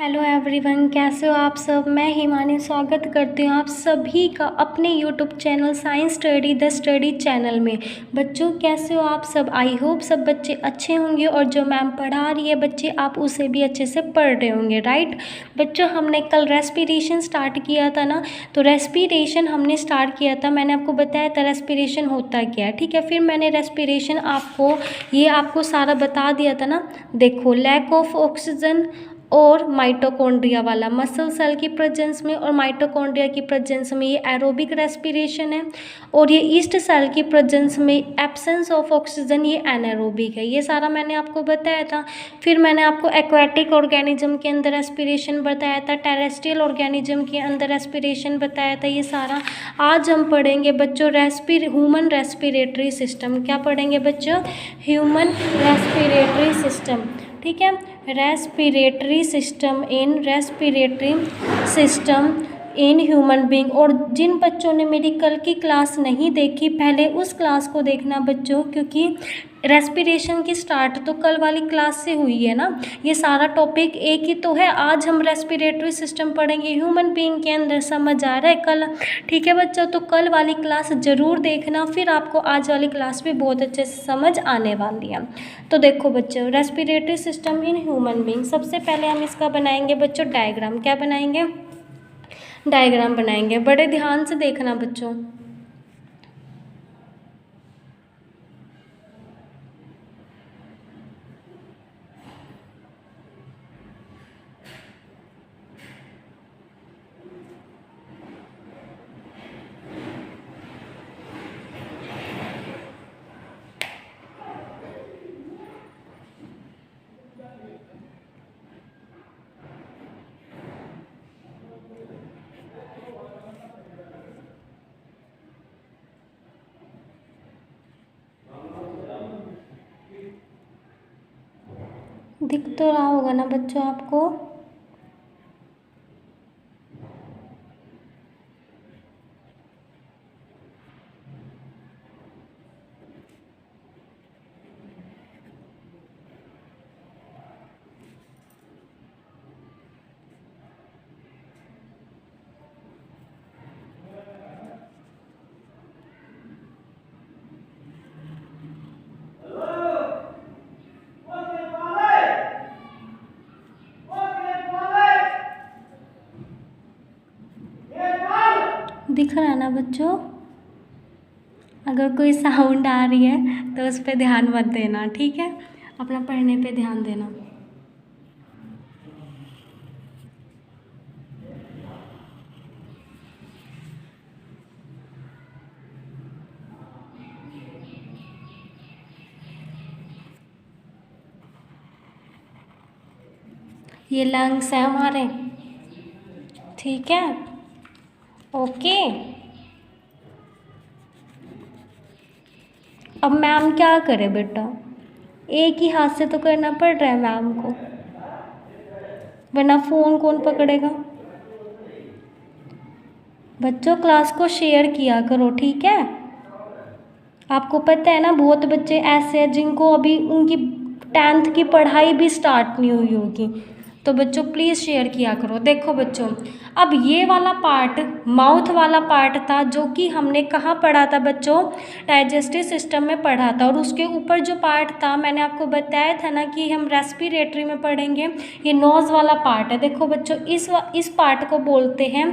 Hello everyone, कैसे हो आप सब। मैं हिमानी स्वागत करती हूँ आप सभी का अपने YouTube channel science study the study channel में। बच्चों कैसे हो आप सब। आई होप सब बच्चे अच्छे होंगे और जो मैम पढ़ा रही है बच्चे आप उसे भी अच्छे से पढ़ रहे होंगे, राइट। बच्चों हमने कल रेस्पिरेशन स्टार्ट किया था ना, तो रेस्पिरेशन हमने स्टार्ट किया था, मैंने आपको बताया था रेस्पिरेशन होता क्या है, ठीक है। फिर मैंने रेस्पिरेशन आपको सारा बता दिया था ना। देखो, लैक ऑफ ऑक्सीजन और माइटोकॉन्ड्रिया वाला, मसल सेल की प्रेजेंस में और माइटोकॉन्ड्रिया की प्रेजेंस में ये एरोबिक रेस्पिरेशन है, और ये ईस्ट सेल की प्रेजेंस में एब्सेंस ऑफ ऑक्सीजन ये एनारोबिक है। ये सारा मैंने आपको बताया था। फिर मैंने आपको एक्वाटिक ऑर्गेनिज्म के अंदर रेस्पिरेशन बताया था, टेरेस्ट्रियल ऑर्गेनिज्म के अंदर रेस्पिरेशन बताया था। ये सारा आज हम पढ़ेंगे बच्चों ह्यूमन रेस्पिरेटरी सिस्टम। क्या पढ़ेंगे बच्चों? ह्यूमन रेस्पिरेटरी सिस्टम, ठीक है। Respiratory system in human being. और जिन बच्चों ने मेरी कल की क्लास नहीं देखी, पहले उस क्लास को देखना बच्चों, क्योंकि रेस्पिरेशन की स्टार्ट तो कल वाली क्लास से हुई है ना। ये सारा टॉपिक एक ही तो है। आज हम रेस्पिरेटरी सिस्टम पढ़ेंगे ह्यूमन बीइंग के अंदर, समझ आ रहा है कल, ठीक है बच्चों। तो कल वाली क्लास ज़रूर देखना, फिर आपको आज वाली क्लास भी बहुत अच्छे से समझ आने वाली है। तो देखो बच्चों, respiratory system in human being, सबसे पहले हम इसका बनाएंगे बच्चों डायग्राम। क्या बनाएंगे? डायग्राम बनाएंगे। बड़े ध्यान से देखना बच्चों। दिख तो रहा होगा ना बच्चों आपको। दिख रहा है ना बच्चों? अगर कोई साउंड आ रही है तो उस पर ध्यान मत देना, ठीक है। अपना पढ़ने पे ध्यान देना। ये लंग्स है हमारे, ठीक है, ओके। अब मैम क्या करे बेटा, एक ही हाथ से तो करना पड़ रहा है मैम को, वरना फ़ोन कौन पकड़ेगा। बच्चों क्लास को शेयर किया करो, ठीक है। आपको पता है ना, बहुत बच्चे ऐसे हैं जिनको अभी उनकी 10th की पढ़ाई भी स्टार्ट नहीं हुई होगी, तो बच्चों प्लीज़ शेयर किया करो। देखो बच्चों, अब ये वाला पार्ट माउथ वाला पार्ट था, जो कि हमने कहाँ पढ़ा था बच्चों? डाइजेस्टिव सिस्टम में पढ़ा था। और उसके ऊपर जो पार्ट था मैंने आपको बताया था ना कि हम रेस्पिरेटरी में पढ़ेंगे, ये नोज़ वाला पार्ट है। देखो बच्चों, इस पार्ट को बोलते हैं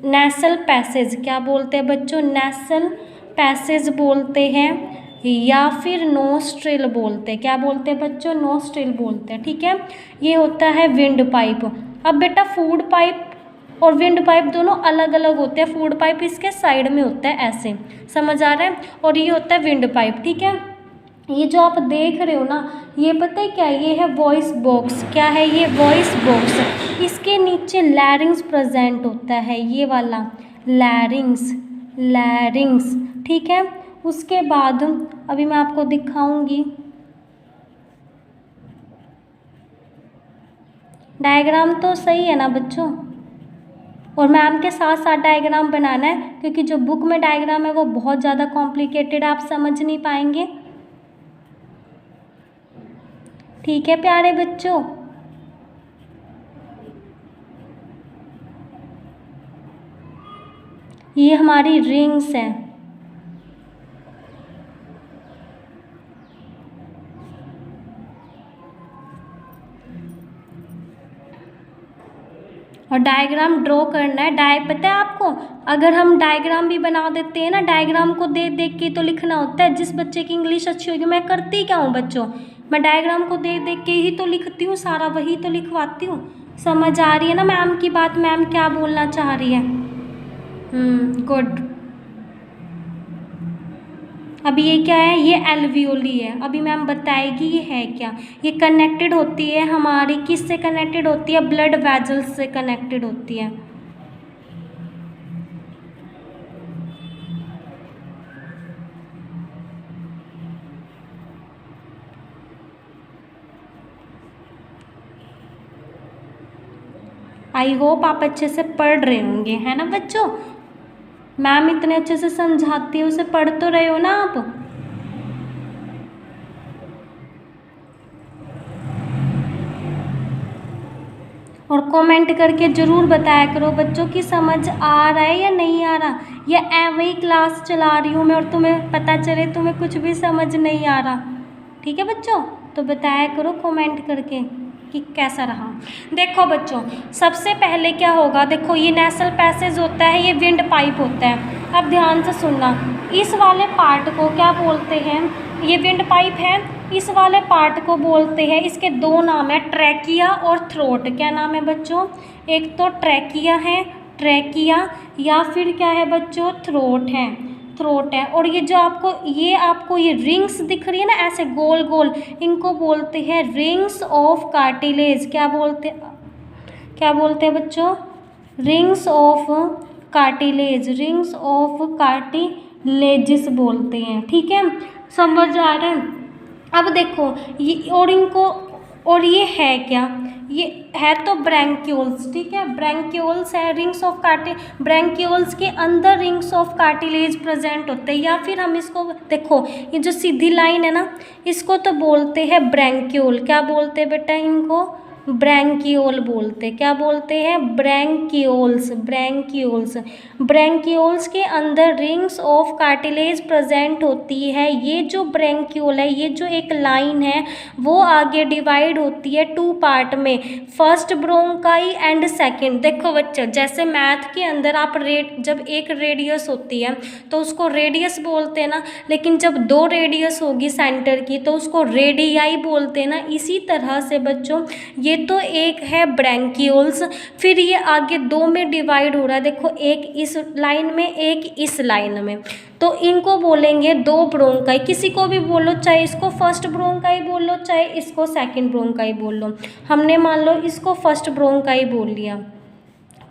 नेसल पैसेज। क्या बोलते हैं बच्चों? नेसल पैसेज बोलते हैं, या फिर नोस्ट्रिल बोलते हैं। क्या बोलते हैं बच्चों? नोस्ट्रिल बोलते हैं, ठीक है। ये होता है विंड पाइप। अब बेटा फूड पाइप और विंड पाइप दोनों अलग अलग होते हैं। फूड पाइप इसके साइड में होता है, ऐसे, समझ आ रहा है, और ये होता है विंड पाइप, ठीक है। ये जो आप देख रहे हो ना, ये पता है क्या है? ये है वॉइस बॉक्स। क्या है ये? Voice box. इसके नीचे लैरिंग्स प्रेजेंट होता है, ये वाला लैरिंग्स, ठीक है। उसके बाद अभी मैं आपको दिखाऊंगी डायग्राम, तो सही है ना बच्चों? और मैम के साथ साथ डायग्राम बनाना है, क्योंकि जो बुक में डायग्राम है वो बहुत ज़्यादा कॉम्प्लिकेटेड, आप समझ नहीं पाएंगे, ठीक है प्यारे बच्चों। ये हमारी रिंग्स हैं। और डायग्राम ड्रॉ करना है। पता है आपको, अगर हम डायग्राम भी बना देते हैं ना, डायग्राम को देख देख के तो लिखना होता है। जिस बच्चे की इंग्लिश अच्छी होगी, मैं करती क्या हूँ बच्चों, मैं डायग्राम को देख देख के ही तो लिखती हूँ, सारा वही तो लिखवाती हूँ। समझ आ रही है ना मैम की बात, मैम क्या बोलना चाह रही है? गुड। अभी ये क्या है, ये एल्वियोली है। अभी मैम बताएगी ये है क्या। ये कनेक्टेड होती है हमारी, किससे कनेक्टेड होती है? ब्लड वेजल्स से कनेक्टेड होती है। आई होप आप अच्छे से पढ़ रहे होंगे, है ना बच्चों। मैम इतने अच्छे से समझाती है, उसे पढ़ तो रहे हो ना आप। और कमेंट करके ज़रूर बताया करो बच्चों कि समझ आ रहा है या नहीं आ रहा, या ऐਵੇਂ ही क्लास चला रही हूँ मैं और तुम्हें पता चले तुम्हें कुछ भी समझ नहीं आ रहा। ठीक है बच्चों, तो बताया करो कमेंट करके कि कैसा रहा। देखो बच्चों, सबसे पहले क्या होगा, देखो ये नेसल पैसेज होता है, ये विंड पाइप होता है। अब ध्यान से सुनना, इस वाले पार्ट को क्या बोलते हैं? ये विंड पाइप है, इस वाले पार्ट को बोलते हैं, इसके दो नाम है, ट्रैकिया और थ्रोट। क्या नाम है बच्चों? एक तो ट्रैकिया है, ट्रैकिया, या फिर क्या है बच्चों? थ्रोट है, थ्रोट है। और ये जो आपको ये रिंग्स दिख रही है ना ऐसे गोल गोल, इनको बोलते हैं रिंग्स ऑफ कार्टिलेज। क्या बोलते हैं बच्चों? Rings of cartilage, rings of cartilages बोलते हैं। ठीक है, समझ आ रहा है? अब देखो ये और ये है क्या? ये है तो ब्रैंक्यूल्स। ठीक है, ब्रैंक्यूल्स है, रिंग्स ऑफ ब्रैंक्यूल्स के अंदर रिंग्स ऑफ कार्टिलेज प्रेजेंट होते हैं। या फिर हम इसको देखो, ये जो सीधी लाइन है ना, इसको तो बोलते हैं ब्रैंक्यूल। क्या बोलते हैं बेटा इनको? ब्रैंकियोल बोलते। क्या बोलते हैं? ब्रैंकियोल्स, ब्रैंकियोल्स। ब्रैंकियोल्स के अंदर रिंग्स ऑफ कार्टिलेज प्रेजेंट होती है। ये जो ब्रैंकियोल है, ये जो एक लाइन है, वो आगे डिवाइड होती है टू पार्ट में, फर्स्ट ब्रोंकाई एंड सेकंड। देखो बच्चों, जैसे मैथ के अंदर आप जब एक रेडियस होती है तो उसको रेडियस बोलते हैं ना, लेकिन जब दो रेडियस होगी सेंटर की तो उसको रेडियाई बोलते हैं ना। इसी तरह से बच्चों, ये तो एक है ब्रैंकियोल्स, फिर ये आगे दो में डिवाइड हो रहा है। देखो, एक इस लाइन में, एक इस लाइन में, तो इनको बोलेंगे दो ब्रोंकाई। किसी को भी बोलो, चाहे इसको फर्स्ट ब्रोंकाई बोल लो, चाहे इसको सेकंड ब्रोंकाई बोल लो। हमने मान लो इसको फर्स्ट ब्रोंकाई बोल लिया।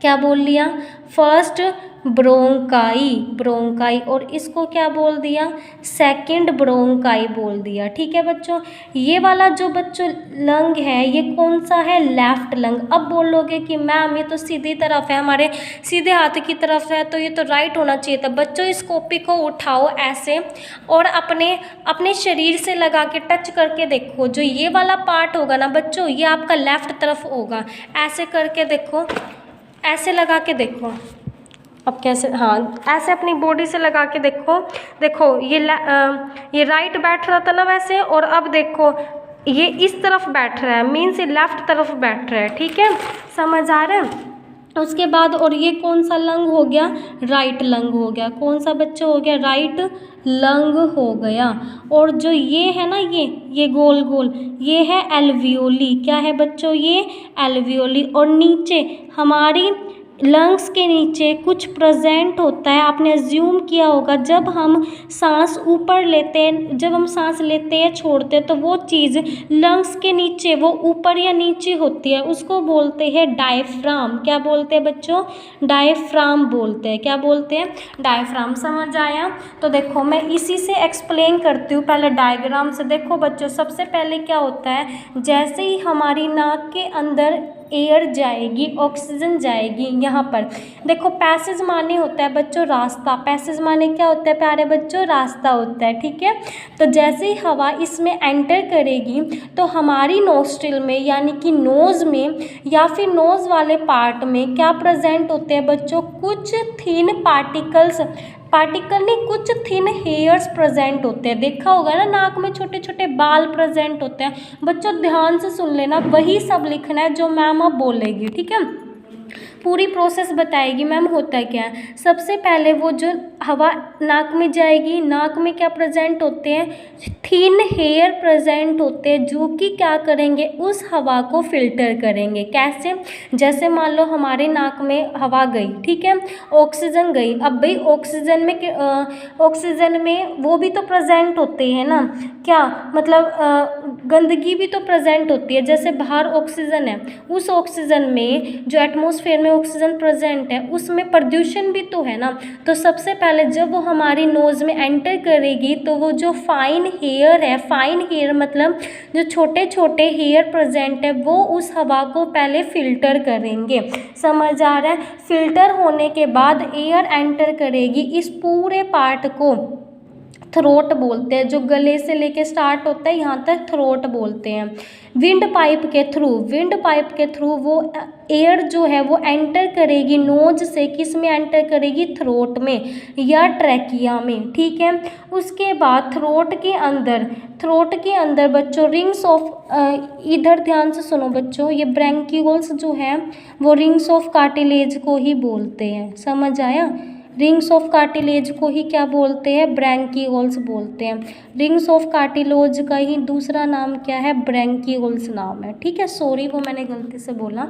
क्या बोल लिया? First bronchi, bronchi. और इसको क्या बोल दिया? सेकंड ब्रोंकाई बोल दिया। ठीक है बच्चों, ये वाला जो बच्चों लंग है, ये कौन सा है? Left lung. अब बोलोगे कि मैम ये तो सीधी तरफ है, हमारे सीधे हाथ की तरफ है, तो ये तो राइट होना चाहिए था। बच्चों, इस कॉपी को उठाओ ऐसे और अपने शरीर से लगा के टच करके देखो। जो ये वाला पार्ट होगा ना बच्चों, ये आपका लेफ्ट तरफ होगा। ऐसे करके देखो, ऐसे लगा के देखो। अब कैसे? हाँ, ऐसे अपनी बॉडी से लगा के देखो। देखो, ये राइट बैठ रहा था ना वैसे, और अब देखो ये इस तरफ बैठ रहा है, मीन्स ये लेफ्ट तरफ बैठ रहा है। ठीक है, समझ आ रहा है? उसके बाद, और ये कौन सा लंग हो गया? राइट लंग हो गया। कौन सा बच्चा हो गया? राइट लंग हो गया। और जो ये है ना, ये गोल गोल, ये है एल्वियोली। क्या है बच्चों? ये एल्वियोली। और नीचे हमारी लंग्स के नीचे कुछ प्रेजेंट होता है। आपने अज्यूम किया होगा, जब हम सांस ऊपर लेते हैं, जब हम सांस लेते हैं छोड़ते हैं, तो वो चीज़ लंग्स के नीचे, वो ऊपर या नीचे होती है, उसको बोलते हैं डायफ्राम। क्या बोलते हैं बच्चों? डायफ्राम बोलते हैं। क्या बोलते हैं? डायफ्राम। समझ आया? तो देखो, मैं इसी से एक्सप्लेन करती हूँ, पहले डायग्राम से। देखो बच्चों, सबसे पहले क्या होता है, जैसे ही हमारी नाक के अंदर एयर जाएगी, ऑक्सीजन जाएगी यहाँ पर। देखो पैसेज माने होता है बच्चों रास्ता, पैसेज माने क्या होता है प्यारे बच्चों, रास्ता होता है, ठीक है। तो जैसे ही हवा इसमें एंटर करेगी तो हमारी नोस्ट्रिल में यानी कि नोज़ में या फिर नोज़ वाले पार्ट में क्या प्रेजेंट होते हैं बच्चों, कुछ थिन पार्टिकल नहीं, कुछ थिन हेयर्स प्रेजेंट होते हैं। देखा होगा ना नाक में छोटे छोटे बाल प्रेजेंट होते हैं। बच्चों ध्यान से सुन लेना, वही सब लिखना है जो मैम अब बोलेगी, ठीक है। पूरी प्रोसेस बताएगी मैम होता क्या है। सबसे पहले वो जो हवा नाक में जाएगी, नाक में क्या प्रेजेंट होते हैं, थिन हेयर प्रेजेंट होते हैं जो कि क्या करेंगे, उस हवा को फिल्टर करेंगे। कैसे, जैसे मान लो हमारे नाक में हवा गई, ठीक है, ऑक्सीजन गई। अब भाई ऑक्सीजन में वो भी तो प्रेजेंट होते हैं ना, क्या मतलब गंदगी भी तो प्रेजेंट होती है। जैसे बाहर ऑक्सीजन है, उस ऑक्सीजन में जो एटमॉस्फेयर में ऑक्सीजन प्रेजेंट है उसमें प्रदूषण भी तो है ना। तो सबसे पहले जब वो हमारी नोज़ में एंटर करेगी तो वो जो फाइन हेयर है, फाइन हेयर मतलब जो छोटे छोटे हेयर प्रेजेंट है, वो उस हवा को पहले फिल्टर करेंगे। समझ आ रहा है। फिल्टर होने के बाद एयर एंटर करेगी, इस पूरे पार्ट को थ्रोट बोलते हैं। जो गले से लेके स्टार्ट होता है यहाँ तक थ्रोट बोलते हैं। विंड पाइप के थ्रू वो एयर जो है वो एंटर करेगी नोज से, किस में एंटर करेगी, थ्रोट में या ट्रैकिया में, ठीक है। उसके बाद थ्रोट के अंदर बच्चों रिंग्स ऑफ, इधर ध्यान से सुनो बच्चों, ये ब्रैंक्यूल्स जो है वो रिंग्स ऑफ कार्टिलेज को ही बोलते हैं। समझ आया। रिंग्स ऑफ कार्टिलेज को ही क्या बोलते हैं, ब्रैंकियोल्स बोलते हैं। रिंग्स ऑफ कार्टिलेज का ही दूसरा नाम क्या है, ब्रैंकियोल्स नाम है, ठीक है। सॉरी वो मैंने गलती से बोला।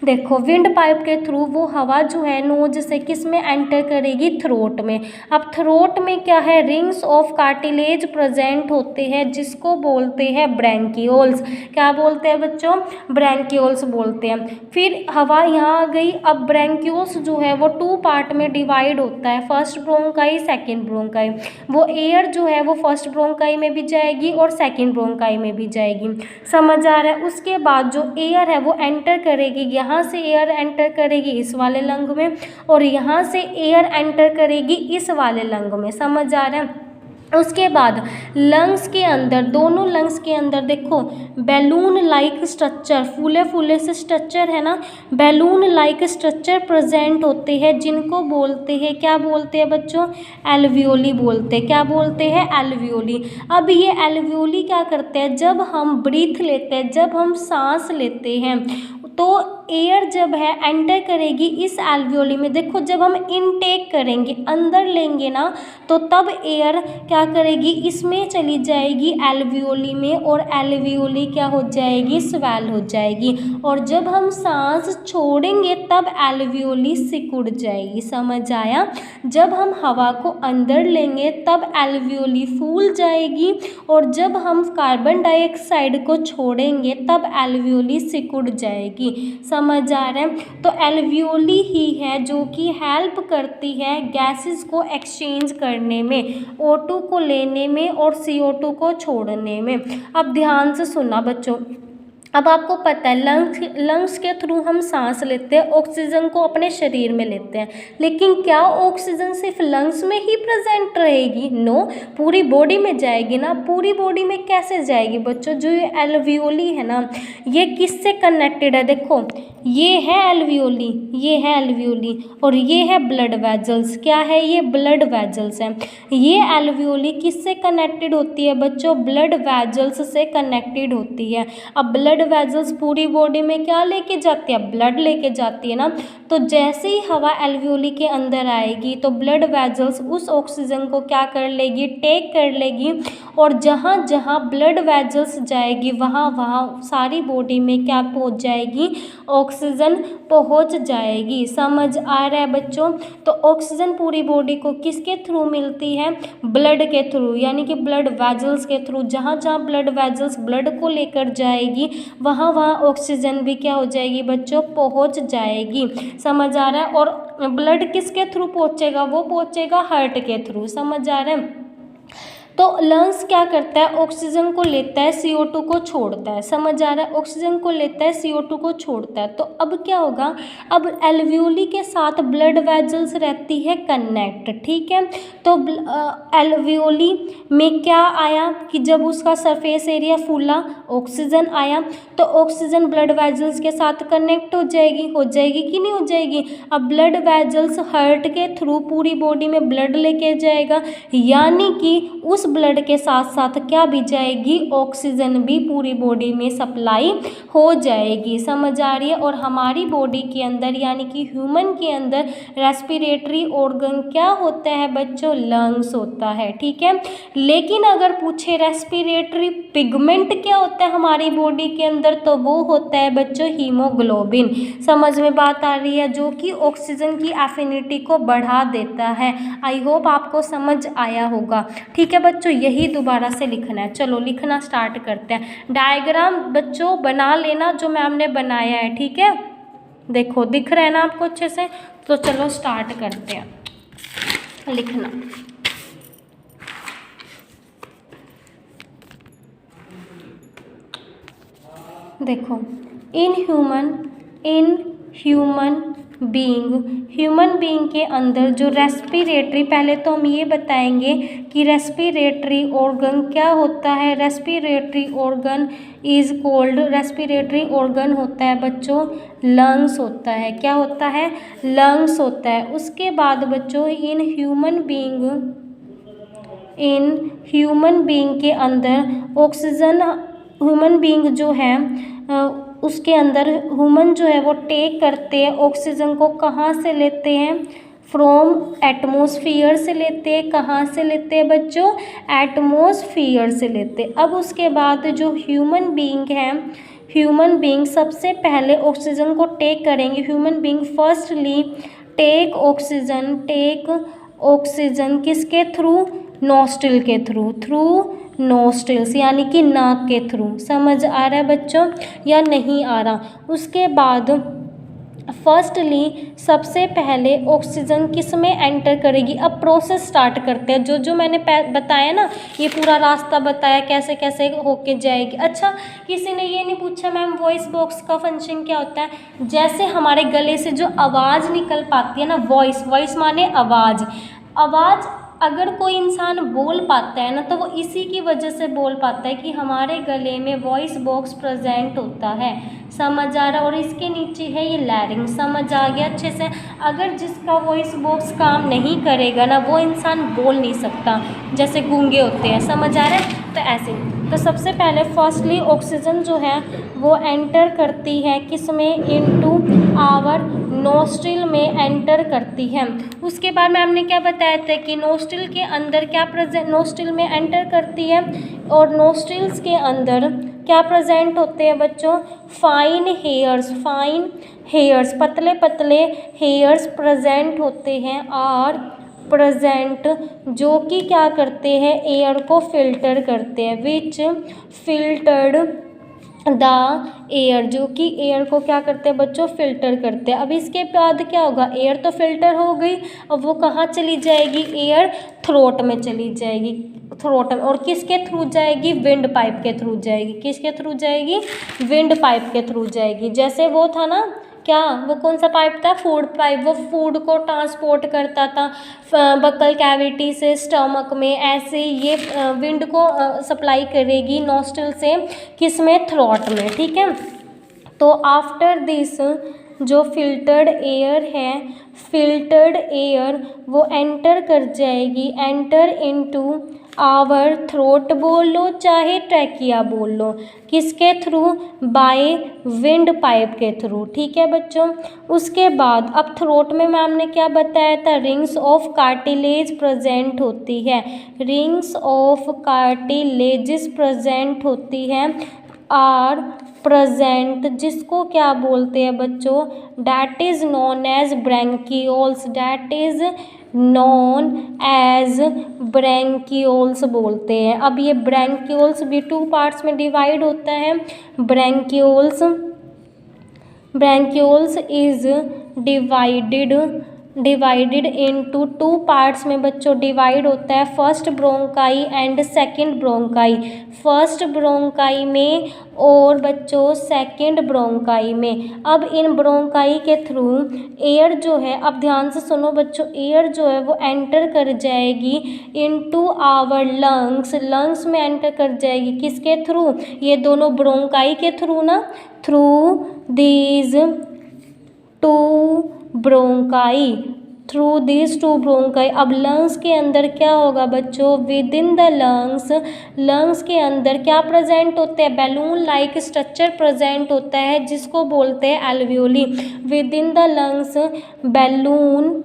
देखो विंड पाइप के थ्रू वो हवा जो है नोज से किस में एंटर करेगी, थ्रोट में। अब थ्रोट में क्या है, रिंग्स ऑफ कार्टिलेज प्रेजेंट होते हैं जिसको बोलते हैं ब्रैंकियोल्स। क्या बोलते हैं बच्चों, ब्रैंकियोल्स बोलते हैं। फिर हवा यहाँ आ गई। अब ब्रैंकियोल्स जो है वो 2 पार्ट में डिवाइड होता है, फर्स्ट ब्रोंकाई, सेकंड ब्रोंकाई। वो एयर जो है वो फर्स्ट ब्रोंकाई में भी जाएगी और सेकंड ब्रोंकाई में भी जाएगी। समझ आ रहा है। उसके बाद जो एयर है वो एंटर करेगी, यहाँ से एयर एंटर करेगी इस वाले लंग में और यहाँ से एयर एंटर करेगी इस वाले लंग में। समझ आ रहा है। उसके बाद लंग्स के अंदर, दोनों लंग्स के अंदर देखो बैलून लाइक स्ट्रक्चर, फूले से स्ट्रक्चर है ना, बैलून लाइक स्ट्रक्चर प्रेजेंट होते हैं जिनको बोलते हैं, क्या बोलते हैं बच्चों, एल्वियोली बोलते हैं। क्या बोलते हैं, एल्वियोली। अब ये एल्वियोली क्या करते हैं, जब हम ब्रीथ लेते हैं, जब हम सांस लेते हैं तो एयर जब है एंटर करेगी इस एल्वियोली में। देखो जब हम इनटेक करेंगे, अंदर लेंगे ना, तो तब एयर क्या करेगी, इसमें चली जाएगी एल्वियोली में और एल्वियोली क्या हो जाएगी, स्वेल हो जाएगी। और जब हम सांस छोड़ेंगे तब एल्वियोली सिकुड़ जाएगी। समझ आया। जब हम हवा को अंदर लेंगे तब एल्वियोली फूल जाएगी और जब हम कार्बन डाइऑक्साइड को छोड़ेंगे तब एल्वियोली सिकुड़ जाएगी। समझ आ रहा है। तो एल्वियोली ही है जो कि हेल्प करती है गैसेस को एक्सचेंज करने में, O2 को लेने में और CO2 को छोड़ने में। अब ध्यान से सुनना बच्चों, अब आपको पता है लंग्स के थ्रू हम सांस लेते हैं, ऑक्सीजन को अपने शरीर में लेते हैं, लेकिन क्या ऑक्सीजन सिर्फ लंग्स में ही प्रेजेंट रहेगी, नो, पूरी बॉडी में जाएगी ना। पूरी बॉडी में कैसे जाएगी बच्चों, जो ये एल्वियोली है ना, ये किससे कनेक्टेड है, देखो ये है एल्वियोली, ये है एल्वियोली और ये है ब्लड वेजल्स। क्या है, ये ब्लड वेजल्स हैं। ये एल्वियोली किससे कनेक्टेड होती है बच्चों, ब्लड वेजल्स से कनेक्टेड होती है। अब ब्लड वेजल्स पूरी बॉडी में क्या लेके जाती है, ब्लड लेके जाती है ना। तो जैसे ही हवा एल्वियोली के अंदर आएगी तो ब्लड वेजल्स उस ऑक्सीजन को क्या कर लेगी, टेक कर लेगी और जहाँ जहाँ ब्लड वेजल्स जाएगी वहाँ वहाँ सारी बॉडी में क्या पहुँच जाएगी, ऑक्सीजन पहुँच जाएगी। समझ आ रहा है बच्चों। तो ऑक्सीजन पूरी बॉडी को किसके थ्रू मिलती है, ब्लड के थ्रू, यानी कि ब्लड वेजल्स के थ्रू। जहाँ जहाँ ब्लड वेजल्स ब्लड को लेकर जाएगी वहाँ वहाँ ऑक्सीजन भी क्या हो जाएगी बच्चों, पहुँच जाएगी। समझ आ रहा है। और ब्लड किसके थ्रू पहुँचेगा, वो पहुँचेगा हार्ट के थ्रू। समझ आ रहा है। तो लंग्स क्या करता है, ऑक्सीजन को लेता है, CO2 को छोड़ता है। समझ आ रहा है, ऑक्सीजन को लेता है, CO2 को छोड़ता है। तो अब क्या होगा, अब एल्वियोली के साथ ब्लड वेजल्स रहती है कनेक्ट, ठीक है। तो एल्वियोली में क्या आया कि जब उसका सरफेस एरिया फूला, ऑक्सीजन आया, तो ऑक्सीजन ब्लड वेजल्स के साथ कनेक्ट हो जाएगी कि नहीं हो जाएगी। अब ब्लड वेजल्स हार्ट के थ्रू पूरी बॉडी में ब्लड लेके जाएगा, यानी कि उस ब्लड के साथ साथ क्या भी जाएगी, ऑक्सीजन भी पूरी बॉडी में सप्लाई हो जाएगी। समझ आ रही है। और हमारी बॉडी के अंदर यानी कि ह्यूमन के अंदर रेस्पिरेटरी ऑर्गन क्या होता है बच्चों, लंग्स होता है, ठीक है। लेकिन अगर पूछे रेस्पिरेटरी पिगमेंट क्या होता है हमारी बॉडी के अंदर, तो वो होता है बच्चों हीमोग्लोबिन। समझ में बात आ रही है, जो कि ऑक्सीजन की एफिनिटी को बढ़ा देता है। आई होप आपको समझ आया होगा, ठीक है बच्चों। यही दोबारा से लिखना है। चलो लिखना स्टार्ट करते हैं। डायग्राम बच्चों बना लेना जो मैम ने बनाया है, ठीक है। देखो दिख रहा है ना आपको अच्छे से। तो चलो स्टार्ट करते हैं लिखना। देखो इन ह्यूमन बीइंग के अंदर जो रेस्पिरेटरी, पहले तो हम ये बताएंगे कि रेस्पिरेटरी ऑर्गन क्या होता है। Respiratory organ is cold, respiratory organ होता है बच्चों लंग्स होता है। क्या होता है, लंग्स होता है। उसके बाद बच्चों इन ह्यूमन बीइंग के अंदर ऑक्सीजन, ह्यूमन बीइंग जो है उसके अंदर ह्यूमन जो है वो टेक करते हैं ऑक्सीजन को। कहाँ से लेते हैं, फ्रॉम एटमॉस्फेयर से लेते हैं। कहाँ से लेते हैं बच्चों, एटमॉस्फेयर से लेते हैं। अब उसके बाद जो ह्यूमन बीइंग है, ह्यूमन बीइंग सबसे पहले ऑक्सीजन को टेक करेंगे। Human being firstly take oxygen किसके थ्रू, नोस्ट्रिल के थ्रू नोस्ट्रिल्स यानी कि नाक के थ्रू। समझ आ रहा है बच्चों या नहीं आ रहा। उसके बाद फर्स्टली सबसे पहले ऑक्सीजन किस में एंटर करेगी। अब प्रोसेस स्टार्ट करते हैं। जो मैंने बताया ना, ये पूरा रास्ता बताया कैसे कैसे होके जाएगी। अच्छा, किसी ने ये नहीं पूछा मैम वॉइस बॉक्स का फंक्शन क्या होता है। जैसे हमारे गले से जो आवाज़ निकल पाती है ना, वॉइस माने आवाज़ अगर कोई इंसान बोल पाता है ना, तो वो इसी की वजह से बोल पाता है कि हमारे गले में वॉइस बॉक्स प्रेजेंट होता है। समझ आ रहा। और इसके नीचे है ये लैरिंग्स। समझ आ गया अच्छे से। अगर जिसका वॉइस बॉक्स काम नहीं करेगा ना, वो इंसान बोल नहीं सकता, जैसे गूंगे होते हैं। समझ आ रहा है। तो ऐसे, तो सबसे पहले फर्स्टली ऑक्सीजन जो है वो एंटर करती है किस में, इनटू आवर नोस्ट्रिल में एंटर करती है। उसके बाद मैम ने क्या बताया था कि नोस्ट्रिल के अंदर क्या प्रेजेंट, नोस्ट्रिल में एंटर करती है और नोस्ट्रिल्स के अंदर क्या प्रेजेंट होते हैं बच्चों, फाइन हेयर्स, पतले पतले हेयर्स प्रेजेंट होते हैं और प्रेजेंट, जो कि क्या करते हैं, एयर को फिल्टर करते हैं। विच फिल्टर्ड द एयर, जो कि एयर को क्या करते हैं बच्चों, फिल्टर करते हैं। अब इसके बाद क्या होगा, एयर तो फिल्टर हो गई, अब वो कहाँ चली जाएगी, एयर थ्रोट में चली जाएगी, थ्रोट में। और किसके थ्रू जाएगी, विंड पाइप के थ्रू जाएगी। किसके थ्रू जाएगी, विंड पाइप के थ्रू जाएगी। जैसे वो था ना, क्या वो कौन सा पाइप था, फूड पाइप, वो फूड को ट्रांसपोर्ट करता था बक्कल कैविटी से स्टमक में। ऐसे ये विंड को सप्लाई करेगी नॉस्ट्रिल से, किस में, थ्रोट में, ठीक है। तो आफ्टर दिस जो फिल्टर्ड एयर है, फिल्टर्ड एयर वो एंटर कर जाएगी, एंटर इनटू आवर थ्रोट बोल लो चाहे ट्रैकिया बोल लो, किसके थ्रू, बाय विंड पाइप के थ्रू, ठीक है बच्चों। उसके बाद अब थ्रोट में मैम ने क्या बताया था, रिंग्स ऑफ कार्टिलेज प्रेजेंट होती है, रिंग्स ऑफ कार्टिलेजेस प्रेजेंट होती है आर प्रेजेंट, जिसको क्या बोलते हैं बच्चों, that is known as bronchioles, that is known as bronchioles बोलते हैं। अब ये ब्रैंकियोल्स भी 2 पार्ट्स में डिवाइड होता है। Bronchioles is divided divided into two parts में बच्चों डिवाइड होता है, first bronchi and second bronchi, first bronchi में और बच्चों सेकंड ब्रोंकाई में। अब इन ब्रोंकाई के थ्रू एयर जो है, अब ध्यान से सुनो बच्चों, एयर जो है वो एंटर कर जाएगी इनटू आवर लंग्स, लंग्स में एंटर कर जाएगी, किसके थ्रू, ये दोनों ब्रोंकाई के थ्रू ना, through these two bronchi, through this two bronchi. अब लंग्स के अंदर क्या होगा बच्चों, within the lungs, lungs के अंदर क्या प्रेजेंट होते हैं, बैलून लाइक स्ट्रक्चर प्रेजेंट होता है जिसको बोलते हैं alveoli. With in the lungs balloon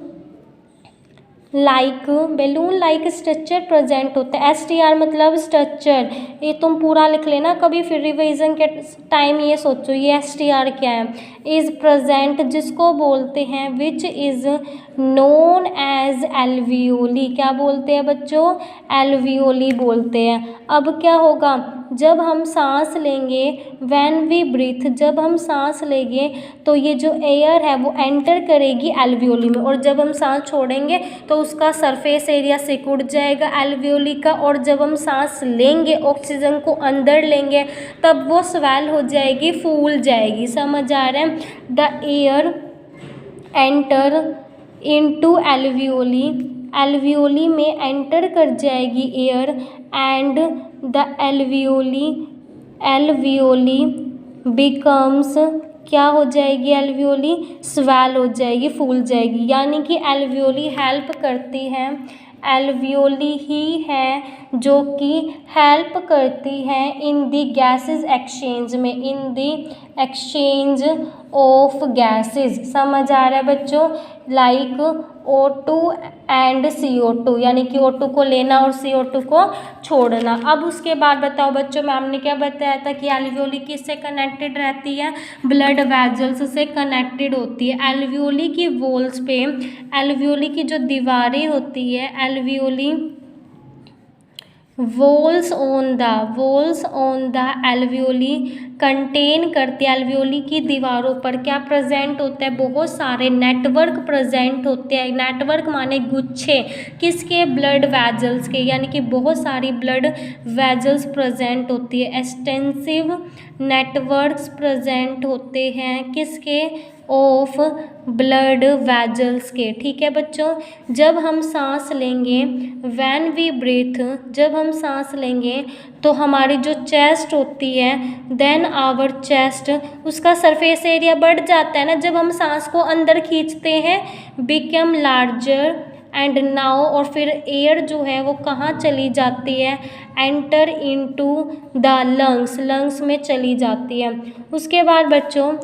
like structure present होता है, STR मतलब स्ट्रक्चर, ये तुम पूरा लिख लेना कभी फिर रिवीजन के टाइम ये सोचो ये STR क्या है, इज़ प्रेजेंट जिसको बोलते हैं which is known as alveoli, क्या बोलते हैं बच्चों, एल्वियोली बोलते हैं। अब क्या होगा, जब हम सांस लेंगे, व्हेन वी ब्रीथ, जब हम सांस लेंगे तो ये जो एयर है वो एंटर करेगी एल्वियोली में, और जब हम सांस छोड़ेंगे तो उसका सरफेस एरिया सिकुड़ जाएगा एल्वियोली का, और जब हम सांस लेंगे ऑक्सीजन को अंदर लेंगे तब वो स्वेल हो जाएगी, फूल जाएगी। समझ आ रहा है, the air enter into alveoli, alveoli में एंटर कर जाएगी air, and the alveoli becomes, क्या हो जाएगी, एल्वियोली स्वेल हो जाएगी, फूल जाएगी। यानी कि एल्वियोली हेल्प करती है, एल्वियोली ही है जो कि हेल्प करती है इन दी गैसेस एक्सचेंज में, इन दी एक्सचेंज ऑफ गैसेस। समझ आ रहा है बच्चों, लाइक O2 एंड CO2, यानी कि O2 को लेना और CO2 को छोड़ना। अब उसके बाद बताओ बच्चों, मैम ने क्या बताया था कि एल्वियोली किससे कनेक्टेड रहती है, ब्लड वेजल्स से कनेक्टेड होती है। एल्वियोली की वॉल्स पे, एल्वियोली की जो दीवारें होती है, alveoli walls on the alveoli contain करती है, एल्वियोली की दीवारों पर क्या प्रेजेंट होता है, बहुत सारे नेटवर्क प्रेजेंट होते हैं। नेटवर्क माने गुच्छे, किसके, ब्लड वेजल्स के, यानी कि बहुत सारी ब्लड वेजल्स प्रेजेंट होती है। एक्सटेंसिव नेटवर्क्स प्रेजेंट होते हैं किसके, ऑफ ब्लड वेजल्स के। ठीक है बच्चों, जब हम सांस लेंगे, व्हेन वी ब्रीथ, जब हम सांस लेंगे तो हमारी जो चेस्ट होती है, देन आवर चेस्ट, उसका सरफेस एरिया बढ़ जाता है ना जब हम सांस को अंदर खींचते हैं, बिकम लार्जर एंड नाउ, और फिर एयर जो है वो कहाँ चली जाती है, enter into the lungs, lungs में चली जाती है। उसके बाद बच्चों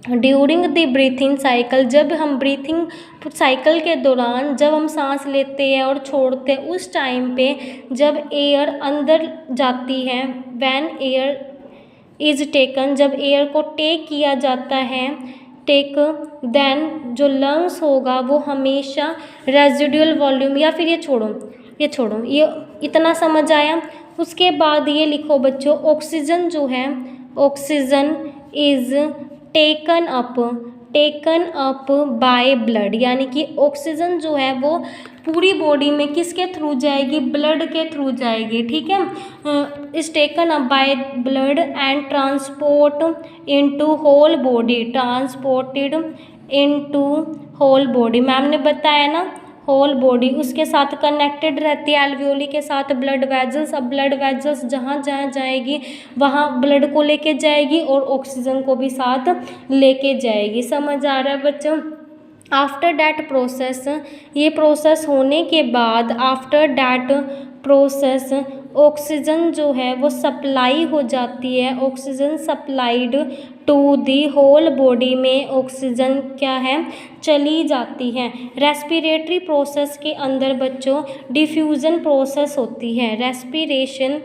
ड्यूरिंग द ब्रीथिंग साइकिल, जब हम ब्रीथिंग साइकिल के दौरान जब हम सांस लेते हैं और छोड़ते हैं, उस टाइम पे जब एयर अंदर जाती है, व्हेन एयर इज़ टेकन, जब एयर को टेक किया जाता है, टेक, देन जो लंग्स होगा वो हमेशा रेजिडुअल वॉल्यूम, या फिर ये छोड़ो ये इतना समझ आया। उसके बाद ये लिखो बच्चों, ऑक्सीजन जो है, oxygen is taken up by blood, यानी कि ऑक्सीजन जो है वो पूरी बॉडी में किसके थ्रू जाएगी, ब्लड के थ्रू जाएगी। ठीक है, is taken up by blood and transport into whole body, transported into whole body. Ma'am ने बताया ना, होल बॉडी उसके साथ कनेक्टेड रहती है, एल्वियोली के साथ ब्लड वेजल्स। अब ब्लड वेजल्स जहाँ जहाँ जाएगी वहाँ ब्लड को लेके जाएगी और ऑक्सीजन को भी साथ लेके जाएगी। समझ आ रहा है बच्चों। आफ्टर डैट प्रोसेस, ये प्रोसेस होने के बाद, आफ्टर डैट प्रोसेस ऑक्सीजन जो है वो सप्लाई हो जाती है, oxygen supplied to the whole body में ऑक्सीजन क्या है, चली जाती है। रेस्पिरेटरी प्रोसेस के अंदर बच्चों डिफ्यूज़न प्रोसेस होती है, रेस्पिरेशन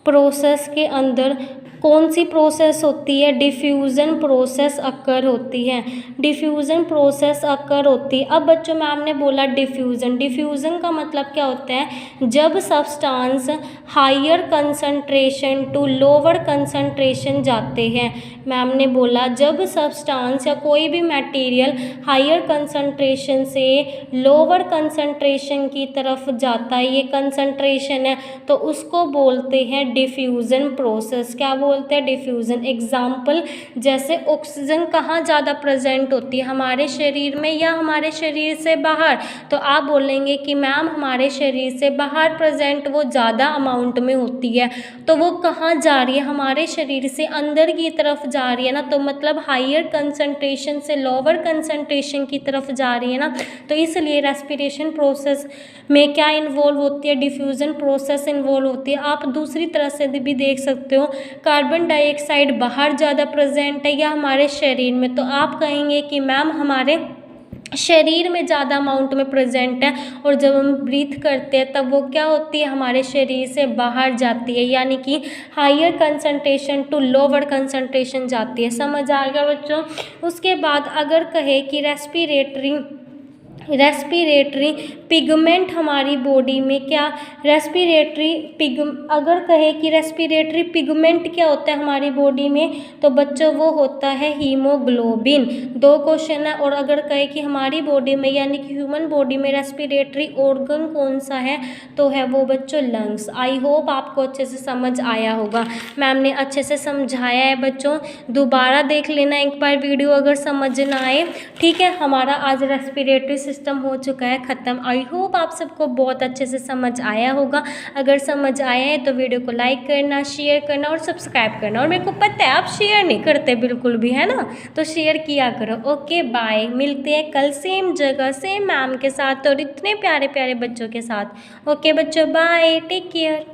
प्रोसेस के अंदर कौन सी प्रोसेस होती है? डिफ्यूज़न प्रोसेस अकर होती है। डिफ्यूज़न प्रोसेस अकर होती है। अब बच्चों मैम ने बोला डिफ्यूज़न का मतलब क्या होता है? जब substance higher concentration to lower concentration जाते हैं। मैम ने बोला जब सब्सटेंस या कोई भी मटेरियल हायर कंसंट्रेशन से लोअर कंसंट्रेशन की तरफ जाता है, ये कंसंट्रेशन है, तो उसको बोलते हैं डिफ्यूज़न प्रोसेस। क्या बोलते हैं? डिफ्यूज़न। एग्जाम्पल, जैसे ऑक्सीजन कहाँ ज़्यादा प्रेजेंट होती है? हमारे शरीर में या हमारे शरीर से बाहर? तो आप बोलेंगे कि मैम हमारे शरीर से बाहर प्रेजेंट वो ज़्यादा अमाउंट में होती है। तो वो कहाँ जा रही है? हमारे शरीर से अंदर की तरफ जा रही है ना, तो मतलब हायर कंसंट्रेशन से लोअर कंसंट्रेशन की तरफ जा रही है ना, तो इसलिए रेस्पिरेशन प्रोसेस में क्या इन्वॉल्व होती है? डिफ्यूज़न प्रोसेस इन्वॉल्व होती है। आप दूसरी तरह से भी देख सकते हो, कार्बन डाइऑक्साइड बाहर ज़्यादा प्रेजेंट है या हमारे शरीर में? तो आप कहेंगे कि मैम हमारे शरीर में ज़्यादा अमाउंट में प्रेजेंट है, और जब हम ब्रीथ करते हैं तब वो क्या होती है? हमारे शरीर से बाहर जाती है, यानी कि higher concentration to lower concentration जाती है। समझ आ गया बच्चों? उसके बाद अगर कहे कि रेस्पिरेटरी पिगमेंट हमारी बॉडी में क्या अगर कहे कि रेस्पिरेटरी पिगमेंट क्या होता है हमारी बॉडी में, तो बच्चों वो होता है हीमोग्लोबिन। 2 क्वेश्चन है। और अगर कहे कि हमारी बॉडी में यानी कि ह्यूमन बॉडी में रेस्पिरेटरी ऑर्गन कौन सा है, तो है वो बच्चों लंग्स। आई होप आपको अच्छे से समझ आया होगा। मैम ने अच्छे से समझाया है बच्चों, दोबारा देख लेना एक बार वीडियो अगर समझ ना आए। ठीक है, हमारा आज रेस्पिरेटरी सिस्टम हो चुका है ख़त्म। आई होप आप सबको बहुत अच्छे से समझ आया होगा। अगर समझ आया है तो वीडियो को लाइक करना, शेयर करना और सब्सक्राइब करना। और मेरे को पता है आप शेयर नहीं करते बिल्कुल भी, है ना, तो शेयर किया करो। ओके बाय, मिलते हैं कल सेम जगह सेम मैम के साथ और इतने प्यारे प्यारे बच्चों के साथ। ओके बच्चों, बाय, टेक केयर।